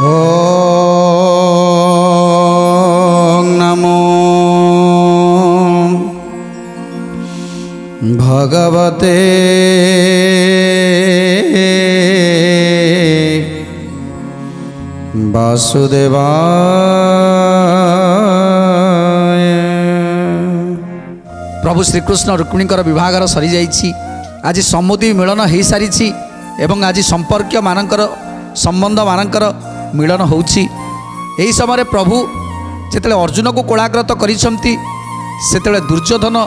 ओम नमो भगवते वासुदेवाय। प्रभु श्रीकृष्ण रुक्मिणी विवाहर सरी जाइछि। आज समुदी मिलन हो सारी एवं आज संपर्क मानकर संबंध मानकर मिलन होछि। एही समय प्रभु जेतेले अर्जुन को कोलाग्रत करिसंती सेतेले दुर्योधन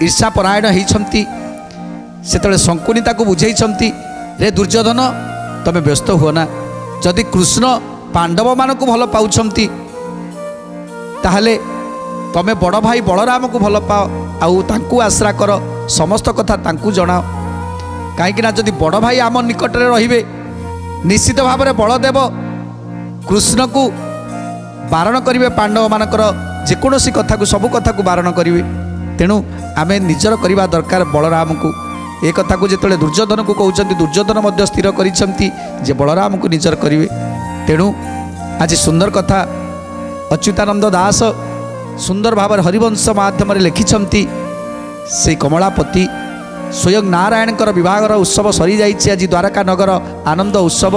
ईर्षापरायण होइछंती। सेतेले शंकुनिता को बुझाइछंती रे दुर्योधन तमे व्यस्त हुओ ना, जदि कृष्ण पांडव मान को भल पाउछंती ताहले तमे बड़ भाई बलराम को भल पाओ आउ तांकु आश्रा कर, समस्त कथा तांकु जणाओ। कहीं जदि बड़ भाई आम निकट में रहिबे निश्चित भाव में बलदेव कृष्ण को बारण करेंगे, पांडव मानकर जेकोसी कथा को सबू कथा को बारण करेंगे। तेणु आमे निजर करवा दरकार बलराम को। एक कथा को जिते दुर्योधन को कहते दुर्योधन मध्य स्थिर करिसेंती जे बलराम को निजर करेंगे। तेणु आज सुंदर कथा अच्युतानंद दास सुंदर भाव हरिवंश माध्यम लिखिछंती। से कमलापति स्वयं नारायण विवाहर उत्सव सरी जाइछि। आज द्वारका नगर आनंद उत्सव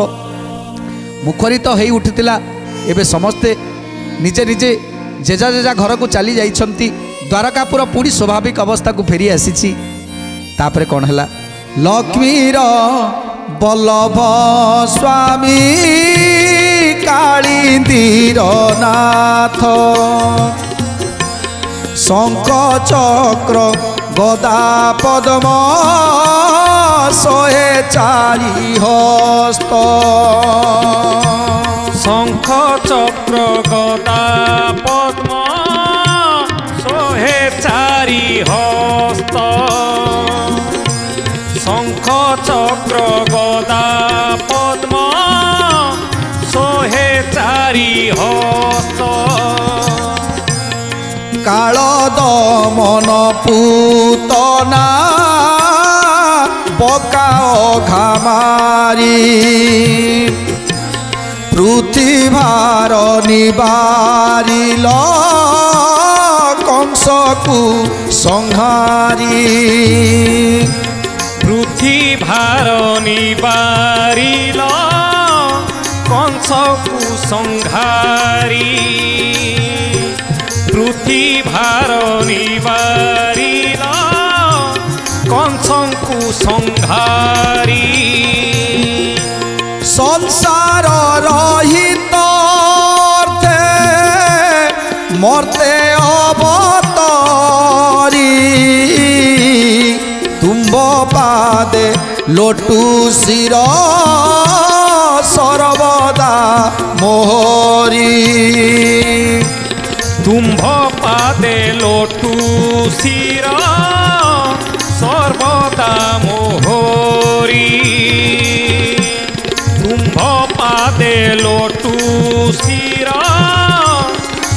मुखरित हो उठितिला। एबे समस्ते निजे निजे जेजा जेजा घर को चली जाइछंती। द्वारकापुर पुणी स्वाभाविक अवस्था को फेरी आसीछि। तापरे कौन है लक्ष्मीर बल्लभ स्वामी कालिंदीर नाथ शंख चक्र गदा पद्म सोहे चारि हस्त। शंख चक्र गदा पद्म सोहे चारि हस्त। शंख चक्र गदा पद्म सोहे चारि हस्त। काल दमन पूतना बकाओ घामारी पृथ्वीभार निबारिल कंस को संहारी। पृथ्वीभार निबारिल कंस को संहारी। पृथ्वीभार निबारिल कंस को संहारी। संसार रहित मरते अवतारी तुम्ब पादे लोटू शिर सर्वदा मोहरी। तुम्भ पादे लोटू शिर सर्वदा मोहरी। तुम्भ पादे लोटू शिर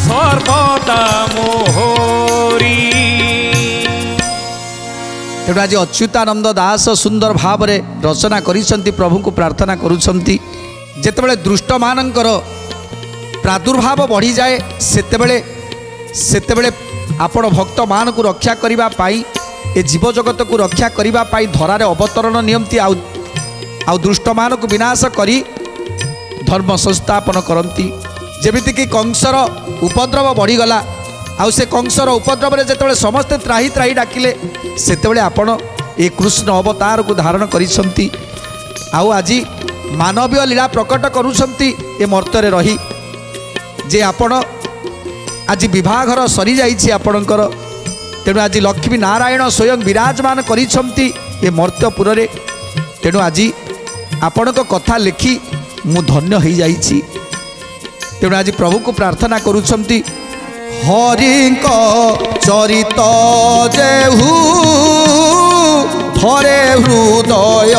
सर्वदा मोहरी। तेणु आज अच्युतानंद दास सुंदर भाव में रचना करिसंती। प्रभु को प्रार्थना करुछंती जेतेबेले दुष्ट मानकर प्रादुर्भाव बढ़ी जाए सेतेबेले आपण भक्त मान को रक्षा करिबा पाई ए जीव जगत को रक्षा करिबा पाई धरारे अवतरण नियमती आउ दुष्ट मान को विनाश करी धर्म संस्थापन करती। जेमिति कि कंसर उपद्रव बढ़ीगला आउ से कंसर उपद्रव जेतेबेले समस्ते त्राही त्राही डाकिले सेतेबेले आपण ए कृष्ण अवतार को धारण करिसंती। आउ आज मानवीय लीला प्रकट करुछंती ए मर्त्य रही जे आपण आज विवाहर सरी जाइछि आपणकर। तेणु आज लक्ष्मी नारायण स्वयं विराजमान करिछंती ए मर्त्यपुर रे। तेणु आज आपणक कथा लिखि मु धन्य हो जाइछि। तेणु आज प्रभु को प्रार्थना करुछंती हरिंक चरित जेहु धरे हृदय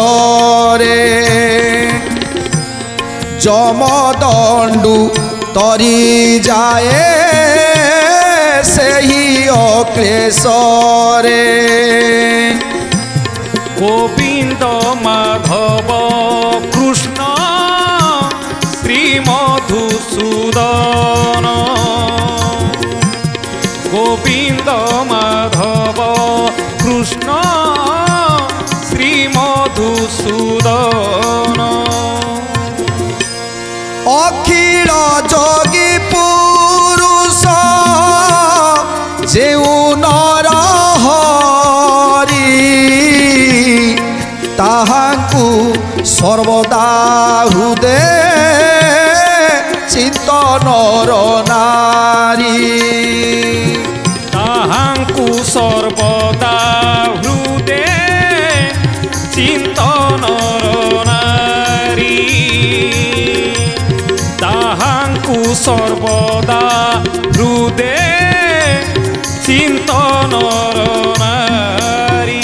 रे जमदंडु तरी जाए से ही अक्लेशरे। गोविंद माधव कृष्ण श्रीम ବଦନ ଅଖିଳ ଯୋଗୀ ପୁରୁଷ ଯେଉଁ ନର ହରି ତାହାଙ୍କୁ ସର୍ବଦା ହୃଦେ ଚିନ୍ତନର ନାରୀ ତାହାଙ୍କୁ ସର୍ବଦା ହୃଦେ ଚିନ୍ତନର ନାରୀ ତାହାଙ୍କୁ ସର୍ବଦା ହୃଦେ ଚିନ୍ତନର ନାରୀ।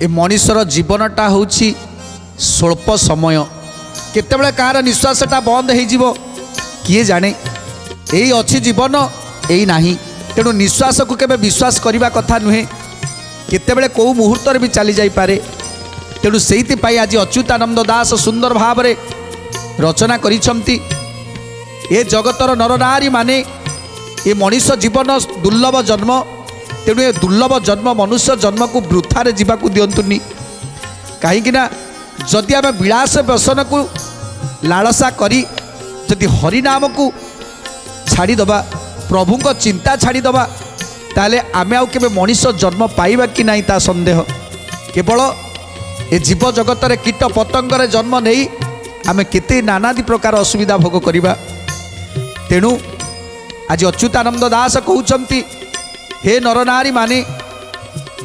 ଏ ମଣିଷର ଜୀବନଟା ହେଉଛି ସ୍ୱଳ୍ପ ସମୟ। କେତେବେଳେ କାହାର ନିଶ୍ୱାସଟା ବନ୍ଦ ହେଇଯିବ କିଏ ଜାଣେ। ଏଇ ଅଛି ଜୀବନ, ଏଇ ନାହିଁ। ତେଣୁ ନିଶ୍ୱାସକୁ କେବେ ବିଶ୍ୱାସ କରିବା କଥା ନୁହେଁ। କେତେବେଳେ କେଉଁ ମୁହୂର୍ତ୍ତରେ ବି ଚାଲି ଯାଇପାରେ। ତେଣୁ ସେଇଥିପାଇଁ ଆଜି ଅଚ୍ୟୁତାନନ୍ଦ ଦାସ ସୁନ୍ଦର ଭାବରେ ରଚନା କରିଛନ୍ତି। ଏ ଜଗତର ନରନାରୀ ମାନେ ଏ ମଣିଷ ଜୀବନ ଦୁର୍ଲଭ ଜନ୍ମ। ତେଣୁ ଏ ଦୁର୍ଲଭ ଜନ୍ମ ମନୁଷ୍ୟ ଜନ୍ମକୁ ବୃଥାରେ ଯିବାକୁ ଦିଅନ୍ତୁନି। କାହିଁକିନା ଯଦି ଆମେ ବିଳାସ ବ୍ୟସନକୁ ଲାଳସା କରି ଯଦି ହରିନାମକୁ ଛାଡ଼ିଦେବା, ପ୍ରଭୁଙ୍କ ଚିନ୍ତା ଛାଡ଼ିଦେବା, ତାହେଲେ ଆମେ ଆଉ କେବେ ମଣିଷ ଜନ୍ମ ପାଇବା କି ନାହିଁ ତା ସନ୍ଦେହ। କେବଳ ଏ ଜୀବ ଜଗତରେ କୀଟ ପତଙ୍ଗରେ ଜନ୍ମ ନେଇ ଆମେ କେତେ ନାନାଦି ପ୍ରକାର ଅସୁବିଧା ଭୋଗ କରିବା। ତେଣୁ ଆଜି ଅଚ୍ୟୁତାନନ୍ଦ ଦାସ କହୁଛନ୍ତି, ହେ ନରନାରୀ ମାନେ,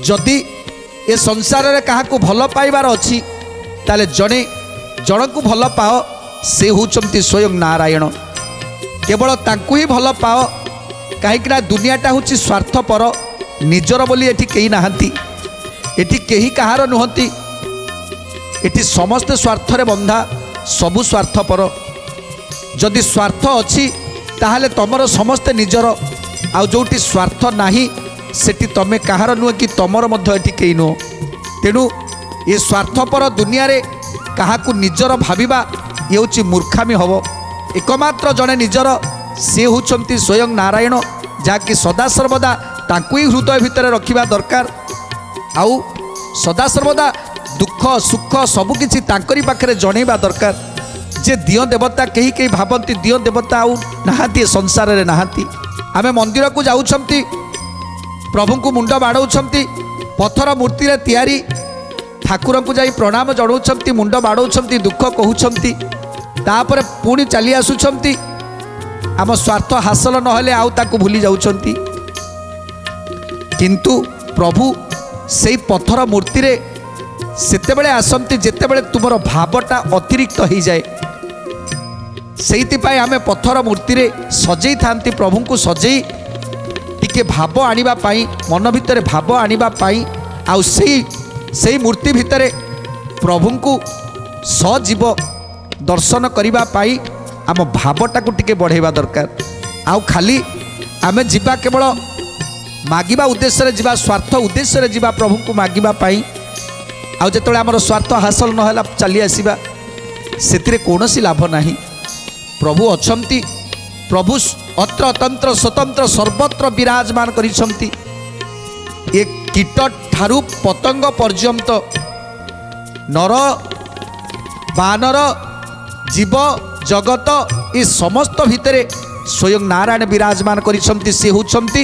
ଯଦି ଏ ସଂସାରରେ କାହାକୁ ଭଲ ପାଇବାର ଅଛି ତାହେଲେ ଜଣେ ଜଣକୁ ଭଲ ପାଅ, ସେ ହେଉଛନ୍ତି ସ୍ୱୟଂ ନାରାୟଣ। କେବଳ ତାଙ୍କୁ ହିଁ ଭଲ ପାଅ। କାହିଁକିନା ଦୁନିଆଟା ହେଉଛି ସ୍ୱାର୍ଥପର। ନିଜର ବୋଲି ଏଠି କେହି ନାହାନ୍ତି। ଏଠି କେହି କାହାର ନୁହନ୍ତି। ଏଠି ସମସ୍ତେ ସ୍ୱାର୍ଥରେ ବନ୍ଧା, ସବୁ ସ୍ୱାର୍ଥପର। ଯଦି ସ୍ୱାର୍ଥ ଅଛି ତାହେଲେ ତମର ସମସ୍ତେ ନିଜର, ଆଉ ଯେଉଁଠି ସ୍ୱାର୍ଥ ନାହିଁ ସେଠି ତମେ କାହାର ନୁହେଁ କି ତମର ମଧ୍ୟ ଏଠି କେହି ନୁହଁ। ତେଣୁ ଏ ସ୍ୱାର୍ଥପର ଦୁନିଆରେ କାହାକୁ ନିଜର ଭାବିବା ଇଏ ହେଉଛି ମୂର୍ଖାମି ହେବ। ଏକମାତ୍ର ଜଣେ ନିଜର, ସେ ହେଉଛନ୍ତି ସ୍ୱୟଂ ନାରାୟଣ, ଯାହାକି ସଦାସର୍ବଦା ତାଙ୍କୁ ହିଁ ହୃଦୟ ଭିତରେ ରଖିବା ଦରକାର। ଆଉ ସଦାସର୍ବଦା ଦୁଃଖ ସୁଖ ସବୁକିଛି ତାଙ୍କରି ପାଖରେ ଜଣେଇବା ଦରକାର। ଯେ ଦିଅଁ ଦେବତା କେହି କେହି ଭାବନ୍ତି ଦିଅଁ ଦେବତା ଆଉ ନାହାନ୍ତି, ଏ ସଂସାରରେ ନାହାନ୍ତି। ଆମେ ମନ୍ଦିରକୁ ଯାଉଛନ୍ତି, ପ୍ରଭୁଙ୍କୁ ମୁଣ୍ଡ ବାଡ଼ଉଛନ୍ତି, ପଥର ମୂର୍ତ୍ତିରେ ତିଆରି ଠାକୁରଙ୍କୁ ଯାଇ ପ୍ରଣାମ ଜଣାଉଛନ୍ତି, ମୁଣ୍ଡ ବାଡ଼ଉଛନ୍ତି, ଦୁଃଖ କହୁଛନ୍ତି, ତାପରେ ପୁଣି ଚାଲି ଆସୁଛନ୍ତି। ଆମ ସ୍ୱାର୍ଥ ହାସଲ ନହେଲେ ଆଉ ତାକୁ ଭୁଲି ଯାଉଛନ୍ତି। କିନ୍ତୁ ପ୍ରଭୁ ସେଇ ପଥର ମୂର୍ତ୍ତିରେ ସେତେବେଳେ ଆସନ୍ତି ଯେତେବେଳେ ତୁମର ଭାବଟା ଅତିରିକ୍ତ ହେଇଯାଏ। ସେଇଥିପାଇଁ ଆମେ ପଥର ମୂର୍ତ୍ତିରେ ସଜେଇଥାନ୍ତି, ପ୍ରଭୁଙ୍କୁ ସଜେଇ ଟିକେ ଭାବ ଆଣିବା ପାଇଁ, ମନ ଭିତରେ ଭାବ ଆଣିବା ପାଇଁ, ଆଉ ସେଇ ମୂର୍ତ୍ତି ଭିତରେ ପ୍ରଭୁଙ୍କୁ ସଜୀବ ଦର୍ଶନ କରିବା ପାଇଁ ଆମ ଭାବଟାକୁ ଟିକେ ବଢ଼େଇବା ଦରକାର। ଆଉ ଖାଲି ଆମେ ଯିବା କେବଳ ମାଗିବା ଉଦ୍ଦେଶ୍ୟରେ ଯିବା, ସ୍ୱାର୍ଥ ଉଦ୍ଦେଶ୍ୟରେ ଯିବା ପ୍ରଭୁଙ୍କୁ ମାଗିବା ପାଇଁ, ଆଉ ଯେତେବେଳେ ଆମର ସ୍ୱାର୍ଥ ହାସଲ ନହେଲା ଚାଲି ଆସିବା, ସେଥିରେ କୌଣସି ଲାଭ ନାହିଁ। ପ୍ରଭୁ ଅଛନ୍ତି, ପ୍ରଭୁ ଅତ୍ର ତନ୍ତ୍ର ସ୍ୱତନ୍ତ୍ର ସର୍ବତ୍ର ବିରାଜମାନ କରିଛନ୍ତି। ଏ କୀଟ ଠାରୁ ପତଙ୍ଗ ପର୍ଯ୍ୟନ୍ତ, ନର ବାନର ଜୀବ ଜଗତ ଏ ସମସ୍ତ ଭିତରେ ସ୍ୱୟଂ ନାରାୟଣ ବିରାଜମାନ କରିଛନ୍ତି। ସେ ହେଉଛନ୍ତି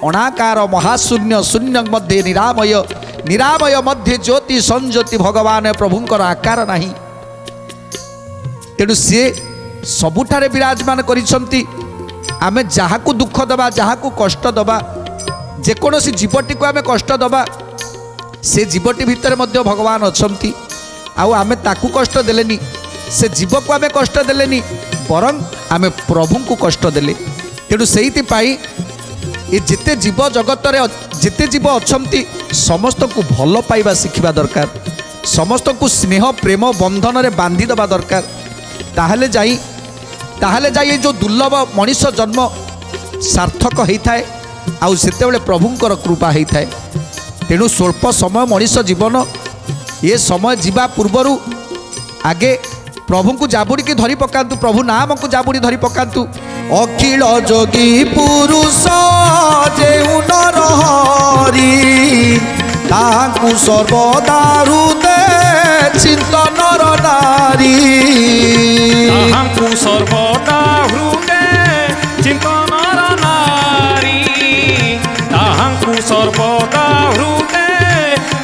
ଅଣାକାର ମହାଶୂନ୍ୟ, ଶୂନ୍ୟ ମଧ୍ୟରେ ନିରାମୟ, ନିରାମୟ ମଧ୍ୟରେ ଜ୍ୟୋତି ସଂଜ୍ୟୋତି। ଭଗବାନ ପ୍ରଭୁଙ୍କର ଆକାର ନାହିଁ। ତେଣୁ ସିଏ ସବୁଠାରେ ବିରାଜମାନ କରିଛନ୍ତି। ଆମେ ଯାହାକୁ ଦୁଃଖ ଦେବା, ଯାହାକୁ କଷ୍ଟ ଦେବା, ଯେକୌଣସି ଜୀବଟିକୁ ଆମେ କଷ୍ଟ ଦେବା, ସେ ଜୀବଟି ଭିତରେ ମଧ୍ୟ ଭଗବାନ ଅଛନ୍ତି। ଆଉ ଆମେ ତାକୁ କଷ୍ଟ ଦେଲେନି, ସେ ଜୀବକୁ ଆମେ କଷ୍ଟ ଦେଲେନି, ବରଂ ଆମେ ପ୍ରଭୁଙ୍କୁ କଷ୍ଟ ଦେଲେ। ତେଣୁ ସେଇଥିପାଇଁ ଏ ଯେତେ ଜୀବ ଜଗତରେ ଯେତେ ଜୀବ ଅଛନ୍ତି ସମସ୍ତଙ୍କୁ ଭଲ ପାଇବା ଶିଖିବା ଦରକାର, ସମସ୍ତଙ୍କୁ ସ୍ନେହ ପ୍ରେମ ବନ୍ଧନରେ ବାନ୍ଧି ଦେବା ଦରକାର। ତାହେଲେ ଯାଇ ଏ ଯେଉଁ ଦୁର୍ଲଭ ମଣିଷ ଜନ୍ମ ସାର୍ଥକ ହେଇଥାଏ, ଆଉ ସେତେବେଳେ ପ୍ରଭୁଙ୍କର କୃପା ହେଇଥାଏ। ତେଣୁ ସ୍ୱଳ୍ପ ସମୟ ମଣିଷ ଜୀବନ, ଏ ସମୟ ଯିବା ପୂର୍ବରୁ ଆଗେ ପ୍ରଭୁଙ୍କୁ ଜାବୁଡ଼ିକି ଧରି ପକାନ୍ତୁ, ପ୍ରଭୁ ନାମକୁ ଜାବୁଡ଼ି ଧରି ପକାନ୍ତୁ। ଅଖିଳ ଯୋଗୀ ପୁରୁଷ ଯେଉଁ ନର ହରି ତାହାଙ୍କୁ ସର୍ବଦା ନାରୀ ତାହାଙ୍କୁ ସର୍ବଦା ହୃଦେ ଚିନ୍ତନର ନାରୀ ତାହାଙ୍କୁ ସର୍ବଦା ହୃଦେ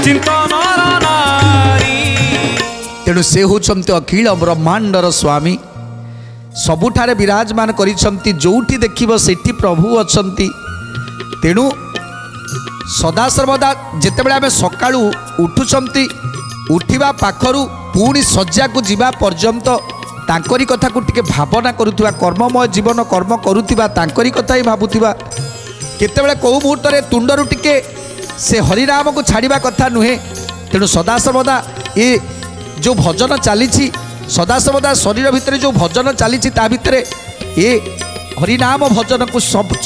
ଚିନ୍ତନର ନାରୀ। ତେଣୁ ସେ ହେଉଛନ୍ତି ଅଖିଳ ବ୍ରହ୍ମାଣ୍ଡର ସ୍ୱାମୀ, ସବୁଠାରେ ବିରାଜମାନ କରିଛନ୍ତି, ଯେଉଁଠି ଦେଖିବ ସେଠି ପ୍ରଭୁ ଅଛନ୍ତି। ତେଣୁ ସଦାସର୍ବଦା ଯେତେବେଳେ ଆମେ ସକାଳୁ ଉଠୁଛନ୍ତି, ଉଠିବା ପାଖରୁ ପୁଣି ଶଯ୍ୟାକୁ ଯିବା ପର୍ଯ୍ୟନ୍ତ ତାଙ୍କରି କଥାକୁ ଟିକେ ଭାବନା କରୁଥିବା, କର୍ମମୟ ଜୀବନ କର୍ମ କରୁଥିବା, ତାଙ୍କରି କଥା ହିଁ ଭାବୁଥିବା। କେତେବେଳେ କେଉଁ ମୁହୂର୍ତ୍ତରେ ତୁଣ୍ଡରୁ ଟିକେ ସେ ହରିନାମକୁ ଛାଡ଼ିବା କଥା ନୁହେଁ। ତେଣୁ ସଦାସର୍ବଦା ଏ ଯେଉଁ ଭଜନ ଚାଲିଛି, ସଦାସର୍ବଦା ଶରୀର ଭିତରେ ଯେଉଁ ଭଜନ ଚାଲିଛି ତା ଭିତରେ ଏ ହରିନାମ ଭଜନକୁ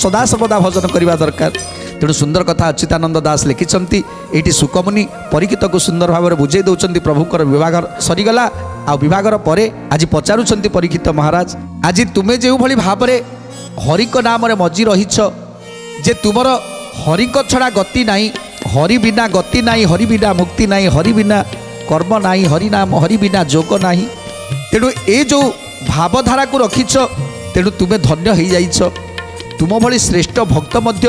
ସଦାସର୍ବଦା ଭଜନ କରିବା ଦରକାର। ତେଣୁ ସୁନ୍ଦର କଥା ଅଚ୍ୟୁତାନନ୍ଦ ଦାସ ଲେଖିଛନ୍ତି। ଏଇଠି ସୁକମୁନି ପରୀକ୍ଷିତକୁ ସୁନ୍ଦର ଭାବରେ ବୁଝେଇ ଦେଉଛନ୍ତି ପ୍ରଭୁଙ୍କର ବିଭାଗ ସରିଗଲା। ଆଉ ବିଭାଗର ପରେ ଆଜି ପଚାରୁଛନ୍ତି ପରୀକ୍ଷିତ ମହାରାଜ, ଆଜି ତୁମେ ଯେଉଁଭଳି ଭାବରେ ହରିଙ୍କ ନାମରେ ମଜି ରହିଛ, ଯେ ତୁମର ହରିଙ୍କ ଛଡ଼ା ଗତି ନାହିଁ, ହରି ବିନା ଗତି ନାହିଁ, ହରି ବିନା ମୁକ୍ତି ନାହିଁ, ହରି ବିନା କର୍ମ ନାହିଁ, ହରିନାମ ହରି ବିନା ଯୋଗ ନାହିଁ। ତେଣୁ ଏ ଯେଉଁ ଭାବଧାରାକୁ ରଖିଛ, ତେଣୁ ତୁମେ ଧନ୍ୟ ହୋଇଯାଇଛ। ତୁମ ଭଳି ଶ୍ରେଷ୍ଠ ଭକ୍ତ ମଧ୍ୟ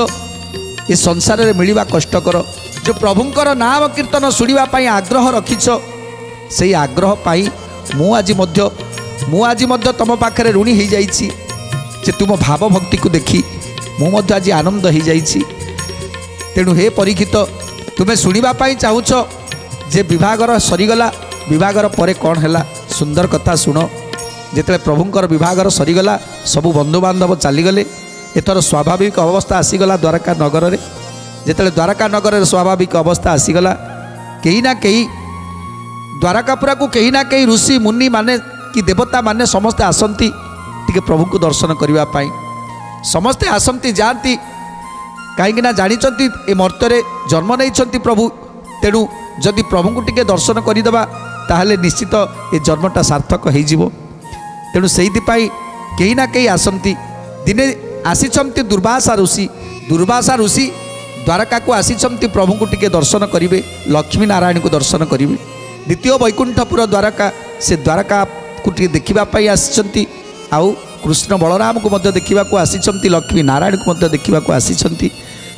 ଏ ସଂସାରରେ ମିଳିବା କଷ୍ଟକର। ଯେଉଁ ପ୍ରଭୁଙ୍କର ନାମ କୀର୍ତ୍ତନ ଶୁଣିବା ପାଇଁ ଆଗ୍ରହ ରଖିଛ, ସେଇ ଆଗ୍ରହ ପାଇଁ ମୁଁ ଆଜି ମଧ୍ୟ ତୁମ ପାଖରେ ଋଣୀ ହୋଇଯାଇଛି। ଯେ ତୁମ ଭାବଭକ୍ତିକୁ ଦେଖି ମୁଁ ମଧ୍ୟ ଆଜି ଆନନ୍ଦ ହୋଇଯାଇଛି। ତେଣୁ ହେ ପରୀକ୍ଷିତ, ତୁମେ ଶୁଣିବା ପାଇଁ ଚାହୁଁଛ ଯେ ବିଭାଘର ସରିଗଲା, ବିଭାଘର ପରେ କ'ଣ ହେଲା? ସୁନ୍ଦର କଥା ଶୁଣ। ଯେତେବେଳେ ପ୍ରଭୁଙ୍କର ବିଭାଘର ସରିଗଲା, ସବୁ ବନ୍ଧୁବାନ୍ଧବ ଚାଲିଗଲେ। ଏଥର ସ୍ୱାଭାବିକ ଅବସ୍ଥା ଆସିଗଲା ଦ୍ୱାରକା ନଗରରେ। ଯେତେବେଳେ ଦ୍ୱାରକା ନଗରରେ ସ୍ୱାଭାବିକ ଅବସ୍ଥା ଆସିଗଲା, କେହି ନା କେହି ଦ୍ୱାରକାପୁରାକୁ କେହି ନା କେହି ଋଷି ମୁନି ମାନେ କି ଦେବତା ମାନେ ସମସ୍ତେ ଆସନ୍ତି ଟିକେ ପ୍ରଭୁଙ୍କୁ ଦର୍ଶନ କରିବା ପାଇଁ। ସମସ୍ତେ ଆସନ୍ତି ଯାଆନ୍ତି, କାହିଁକିନା ଜାଣିଛନ୍ତି ଏ ମର୍ତ୍ତ୍ୟରେ ଜନ୍ମ ନେଇଛନ୍ତି ପ୍ରଭୁ। ତେଣୁ ଯଦି ପ୍ରଭୁଙ୍କୁ ଟିକେ ଦର୍ଶନ କରିଦେବା ତାହେଲେ ନିଶ୍ଚିତ ଏ ଜନ୍ମଟା ସାର୍ଥକ ହୋଇଯିବ। ତେଣୁ ସେଇଥିପାଇଁ କେହି ନା କେହି ଆସନ୍ତି। ଦିନେ ଆସିଛନ୍ତି ଦୁର୍ବାସା ଋଷି। ଦୁର୍ବାସା ଋଷି ଦ୍ୱାରକାକୁ ଆସିଛନ୍ତି ପ୍ରଭୁଙ୍କୁ ଟିକେ ଦର୍ଶନ କରିବେ, ଲକ୍ଷ୍ମୀ ନାରାୟଣଙ୍କୁ ଦର୍ଶନ କରିବେ। ଦ୍ୱିତୀୟ ବୈକୁଣ୍ଠପୁର ଦ୍ୱାରକା, ସେ ଦ୍ୱାରକାକୁ ଟିକେ ଦେଖିବା ପାଇଁ ଆସିଛନ୍ତି। ଆଉ କୃଷ୍ଣ ବଳରାମକୁ ମଧ୍ୟ ଦେଖିବାକୁ ଆସିଛନ୍ତି, ଲକ୍ଷ୍ମୀ ନାରାୟଣକୁ ମଧ୍ୟ ଦେଖିବାକୁ ଆସିଛନ୍ତି।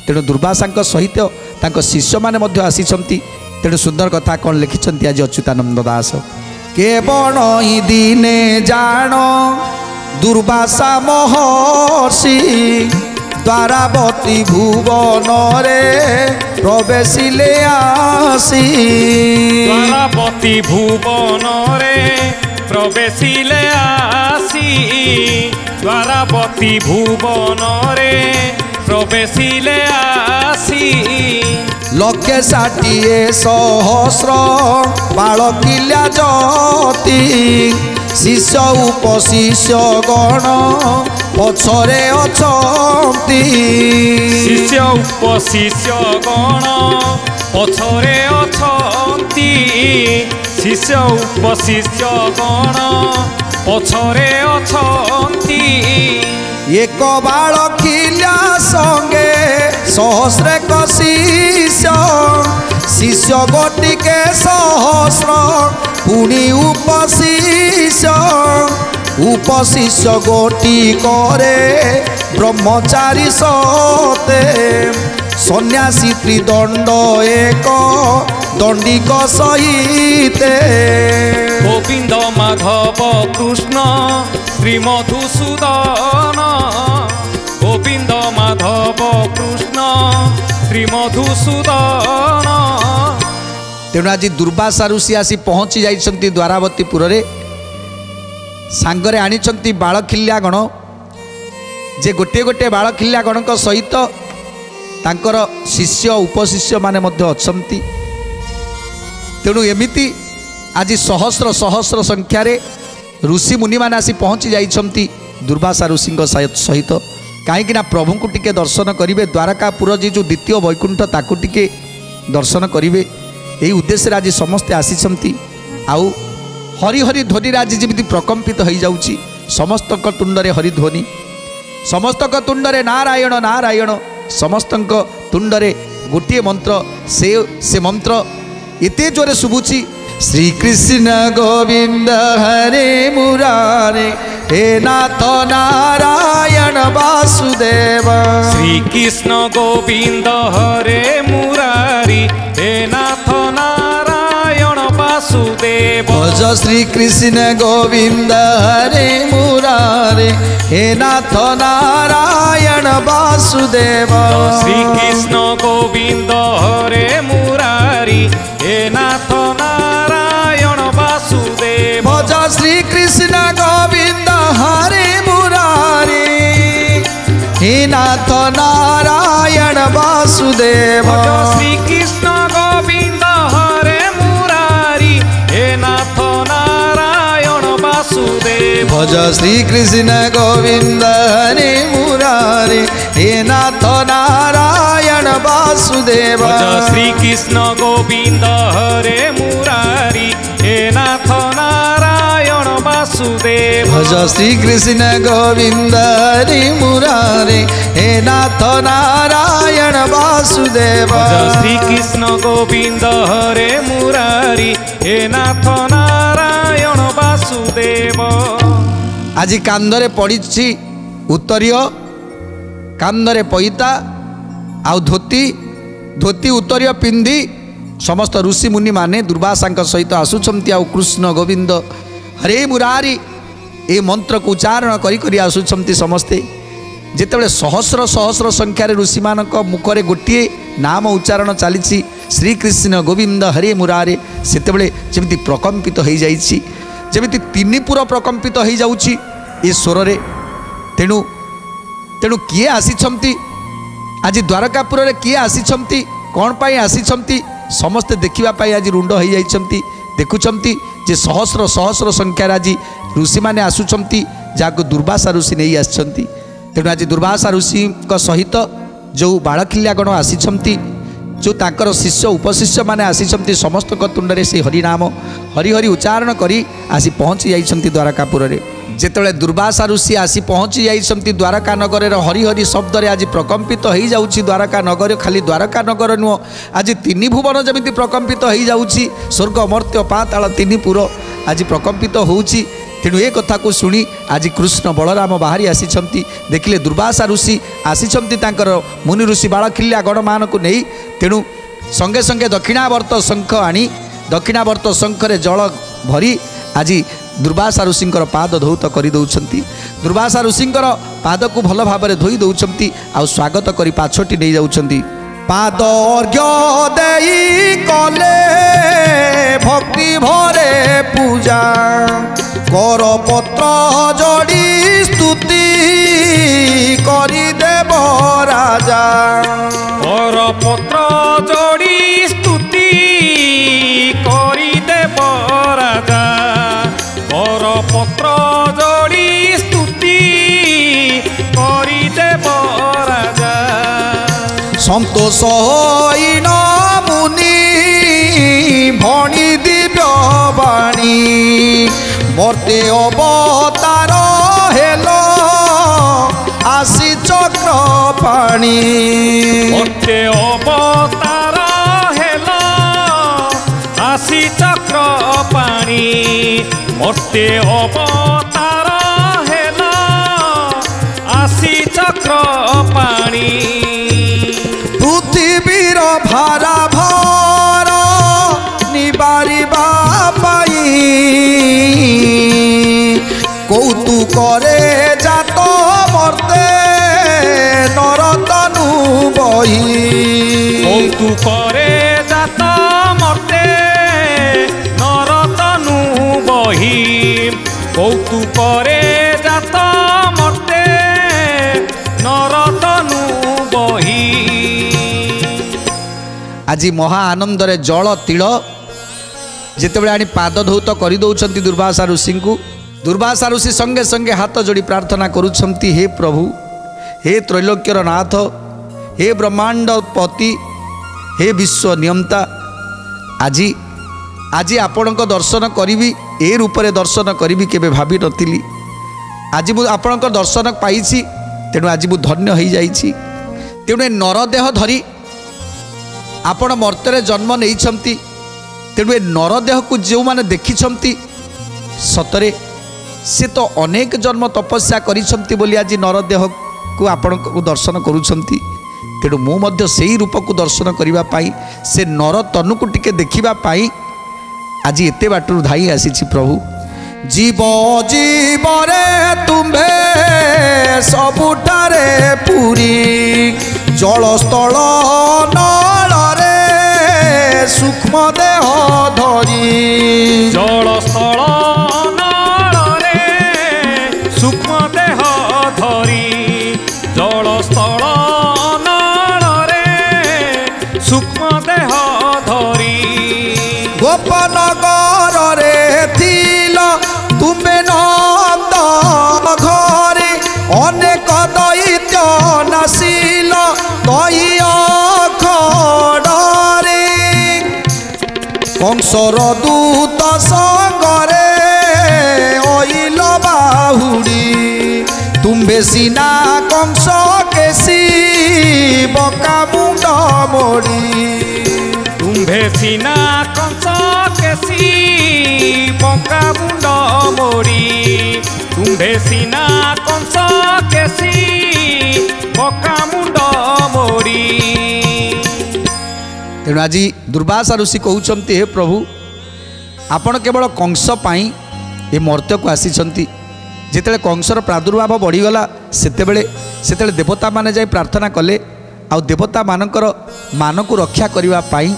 ତେଣୁ ଦୁର୍ବାସାଙ୍କ ସହିତ ତାଙ୍କ ଶିଷ୍ୟମାନେ ମଧ୍ୟ ଆସିଛନ୍ତି। ତେଣୁ ସୁନ୍ଦର କଥା କ'ଣ ଲେଖିଛନ୍ତି ଆଜି ଅଚ୍ୟୁତାନନ୍ଦ ଦାସ, କେବଳ ଦିନେ ଜାଣ ଦୁର୍ବାସା ମହର୍ଷି ଦ୍ୱାରାବତୀ ଭୁବନରେ ପ୍ରବେଶିଲେ ଆସି। ଦ୍ୱାରାବତୀ ଭୁବନରେ ପ୍ରବେଶିଲେ ଆସି ଦ୍ୱାରାବତୀ ଭୁବନରେ ପ୍ରବେଶିଲେ ଆସି। ଲକ୍ଷେ 60,000 ବାଳକିଲ୍ୟା ଜ୍ୟୋତି ଶିଷ୍ୟ ଉପଶିଷ୍ୟ ଗଣ ପଛରେ ଅଛନ୍ତି। ଶିଷ୍ୟ ଉପଶିଷ୍ୟ ଗଣ ପଛରେ ଅଛନ୍ତି। ଶିଷ୍ୟ ଉପଶିଷ୍ୟ ଗଣ ପଛରେ ଅଛନ୍ତି। ଏକ ବାଳକିଲ୍ୟା ସଙ୍ଗେ ସହସ୍ରେକ ଶିଷ୍ୟ, ଶିଷ୍ୟ ଗୋଟିକେ ସହସ୍ର ପୁଣି ଉପଶିଷ୍ୟ। ଉପଶିଷ୍ୟ ଗୋଟିକରେ ବ୍ରହ୍ମଚାରୀ ସତେ, ସନ୍ନ୍ୟାସୀ ତ୍ରିଦଣ୍ଡ ଏକ ଦଣ୍ଡିକ ସହିତେ। ଗୋବିନ୍ଦ ମାଧବ କୃଷ୍ଣ ଶ୍ରୀମଧୁସୂଦନ। ଗୋବିନ୍ଦ ମାଧବ କୃଷ୍ଣ ଶ୍ରୀମଧୁସୂଦନ। ତେଣୁ ଆଜି ଦୁର୍ବାସା ଋଷି ଆସି ପହଞ୍ଚି ଯାଇଛନ୍ତି ଦ୍ୱାରାବତୀପୁରରେ। ସାଙ୍ଗରେ ଆଣିଛନ୍ତି ବାଳକିଲ୍ୟା ଗଣ, ଯେ ଗୋଟିଏ ଗୋଟିଏ ବାଳକିଲ୍ୟା ଗଣଙ୍କ ସହିତ ତାଙ୍କର ଶିଷ୍ୟ ଉପଶିଷ୍ୟମାନେ ମଧ୍ୟ ଅଛନ୍ତି। ତେଣୁ ଏମିତି ଆଜି ସହସ୍ର ସହସ୍ର ସଂଖ୍ୟାରେ ଋଷି ମୁନିମାନେ ଆସି ପହଞ୍ଚି ଯାଇଛନ୍ତି ଦୁର୍ବାସା ଋଷିଙ୍କ ସହିତ। କାହିଁକିନା ପ୍ରଭୁଙ୍କୁ ଟିକେ ଦର୍ଶନ କରିବେ, ଦ୍ୱାରକାପୁର ଯେ ଯେଉଁ ଦ୍ୱିତୀୟ ବୈକୁଣ୍ଠ ତାକୁ ଟିକେ ଦର୍ଶନ କରିବେ। ଏହି ଉଦ୍ଦେଶ୍ୟରେ ଆଜି ସମସ୍ତେ ଆସିଛନ୍ତି। ଆଉ ହରି ହରି ଧ୍ୱନିରେ ଆଜି ଯେମିତି ପ୍ରକମ୍ପିତ ହୋଇଯାଉଛି ସମସ୍ତଙ୍କ ତୁଣ୍ଡରେ ହରିଧ୍ୱନି, ସମସ୍ତଙ୍କ ତୁଣ୍ଡରେ ନାରାୟଣ ନାରାୟଣ, ସମସ୍ତଙ୍କ ତୁଣ୍ଡରେ ଗୋଟିଏ ମନ୍ତ୍ର। ସେ ମନ୍ତ୍ର ଏତେ ଜୋରେ ଶୁଭୁଛି, श्री कृष्ण गोविंद हरे मुरारे हे नाथ नारायण वासुदेव श्री कृष्ण गोविंद हरे मुरारी हे नाथ नारायण वासुदेव भज श्री कृष्ण गोविंद हरे मुरारे हे नाथ नारायण वासुदेव श्री कृष्ण गोविंद हरे मुरारी हे नाथ नारायण वासुदेव भज श्री कृष्ण गोविंद हरे मुरारे हे नाथ नारायण वासुदेव श्री कृष्ण गोविंद हरे मुरारी हे नाथ नारायण वासुदेव भज श्री कृष्ण गोविंद हरे मुरारे हे नाथ नारायण वासुदेव श्री कृष्ण गोविंद हरे मुरारी हे नाथ नारायण वासुदेव भज श्री कृष्ण गोविंद हरे मुरारे हे नाथ नारायण वासुदेव श्री कृष्ण गोविंद हरे मुरारी हे नाथ नारायण वासुदेव आज कांदरे पड़ी उत्तरीय कांदरे पैता आउ धोती धोती उत्तरीय पिंधि समस्त ऋषि मुनि माने दुर्वासा सहित आसुचंती आउ कृष्ण गोविंद हरे मुरारी ए मंत्र को उच्चारण करी आसुचंती समस्ते जेतेबेले सहस्र सहस्र संख्यार ऋषि मानक मुखरे गोटे नाम उच्चारण चली श्रीकृष्ण गोविंद हरे मुरारे सेतेबेले जेमिति प्रकंपित हो जाइछि जेमिति तीन पुर प्रकंपित हो जाउछि ए स्वर रे तेणु तेणु किए आसिछंती आज द्वारकापुर रे किए आसिछंती कौन पाई आसिछंती समस्ते देखिबा पाई आज रुंड हो जाइछंती देखुछंती जे सहस्र सहस्र संख्यार आज ऋषि माने आसुछंती जाको दुर्वासा ऋषि नहीं आछंती तेणु आज दुर्वासा ऋषि सहित जो बालकिल्यागण आसिछंती जो ताकर शिष्य उपशिष्य माने आसिछंती समस्त तुंडरे से हरिनाम हरि हरि उच्चारण करी आसी पहुँची जाइछंती द्वारकापुर रे जेतेबेले दुर्वासा ऋषि आसी पहुँची जाइछंती द्वारका नगर हरि हरि शब्द रे आज प्रकंपित हो जाउछि द्वारका नगर खाली द्वारका नगर नुह आज तीन भुवन जमिति प्रकंपित हो जाउछि स्वर्ग मर्त्य पाताल तीन पुर आज प्रकंपित होउछि तेणु ए कथा को शुणी आज कृष्ण बलराम बाहरी आसिछंती देखिले दुर्वासा ऋषि आसिछंती तांकर मुनि ऋषि बालकिल्या गण मान को नहीं तेणु संगे संगे दक्षिणावर्त शंख आनी दक्षिणावर्त शंखरे जल भरी आज दुर्वासा ऋषिंकर पाद धौत कर दौरान दुर्वासा ऋषिंकर पाद को भल भाव में धोई दौरान आउ स्वागत करी पाछटी नहीं जाउछंती पाद अर्घ्य देई कले भक्ति भरे पूजा कर पत्र जोड़ी स्तुति करी देव राजा कर पत्र जोड़ी स्तुति करी देव राजा कर पत्र जोड़ी स्तुति करी देव राजा संतोष होइन मुनि भणी दिव्य बाणी मर्ते अवतार हेल आसी चक्र पाणी मर्ते अवतार हेल आसी चक्र पाणी मर्ते अवतार हेल आसी चक्र पाणी पृथ्वीर भारा भर निबारिबा पाई कौतुकरे जात मर्ते नरतनु बही कौतुकरे जात मर्ते नरतनु बही कौतुकरे जात मर्ते नरतनु बही आज महा आनंद रे जल तिल जितेबले आनी पाद धौत कर दौरान दुर्वासा ऋषि को दुर्वासा ऋषि संगे संगे हाथ जोड़ी प्रार्थना करुछंती हे प्रभु हे त्रैलोक्यर नाथ हे ब्रह्मांड पति हे विश्व नियंता आज आज आपण दर्शन करी ए रूप में दर्शन करी केबे भाभी नथिली आज मु आपण दर्शन पाई तेणु आज मु धन्य हो जाइछि तेणु नरदेह धरी आपण मर्त्य जन्म नहीं तेणु ए नरदेह को जो मैंने देखी सतरे से तो अनेक जन्म तपस्या करिसंती बोली आज नरदेह को आपण को दर्शन करुछंती। तेणु मु से ही रूप को दर्शन करने पाई से नर तनु को टिके देखिबा पाई आज एते बाटू धाई आसी प्रभु। जीव जीव रे तुम्बे सबुठारे पुरी जल स्थल नल रे सूक्ष्म देह धरी जल स्थल नल रे सूक्ष्म देह धरी जल स्थल नल रे सूक्ष्म देह धरी गोपनगर रे थिल तुम्बे नंद घरे अनेक दैत्य नासिल दहिया खड़रे कंसर दूत संगरे ओइल बाहुड़ी तुम्बे सीना कंस केसी बका मुंड मोड़ी तुम्भे सीना कंस केसी बका मुंड मोड़ी तुम्भे सीना कंस केसी बका मुंड मोड़ी। तेणु आज दुर्वासा ऋषि कहते हे प्रभु आपण केवल कंस पाई ए मर्त्य को आसीचंती। जिते कंसर प्रादुर्भाव बढ़ीगला सेते देवता माने जाई प्रार्थना कले आ देवता मानकर मान को रक्षा करने पाई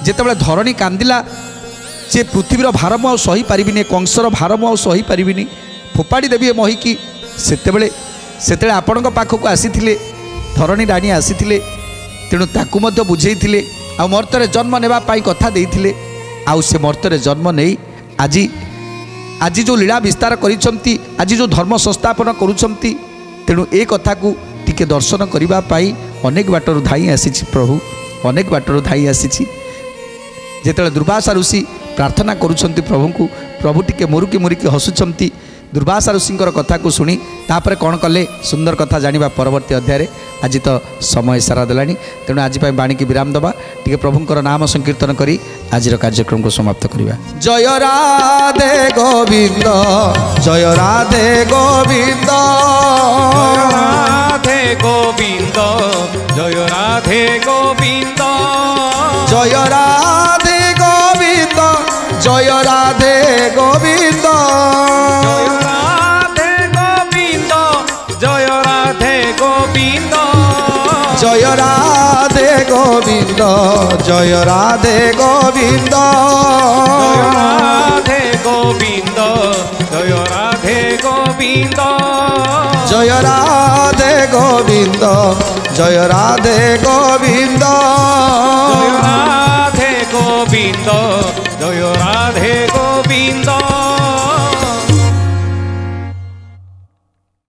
जिते धरणी कांदिला से पृथ्वीर भार मु सही पारिनी कंसर भार मु सही पारिनी फोपाड़ी देवी महिकी सेते आपण पाखक आसी धरणी राणी आसी तेणु ताकू मध्य बुझे आ मर्त्य जन्म नेबा पाई कथा देइथिले आउ से मर्त्य जन्म नहीं आज जो लीला विस्तार करिसंती आज जो धर्म संस्थापन करुछंती तेणु ए कथा को टिके दर्शन करने पाई अनेक बाटर धाई आसी प्रभु अनेक बाटर धाई आसी। जेतेବେଳେ दुर्वासा ऋषि प्रार्थना करुछंती प्रभु को प्रभु टिके मुरुकी मुरुकी हसुछंती दुर्वासा ऋषिंकर कथा को शुणी तापर कौन कले सुंदर कथा जानिबा परवर्ती अध्याय आज तो समय सारा देलानी तेणु आज बाणी की विराम दबा टिके प्रभुंकर नाम संकीर्तन करी आज कार्यक्रम को समाप्त करिबा। जय राधे गोविंद जय राधे गोविंद राधे गोविंद जय राधे गोविंद जय राधे गोविंद जय राधे गोविंद जय राधे गोविंद जय राधे गोविंद जय राधे गोविंद जय राधे गोविंद जय राधे गोविंद जय राधे गोविंद जय राधे गोविंद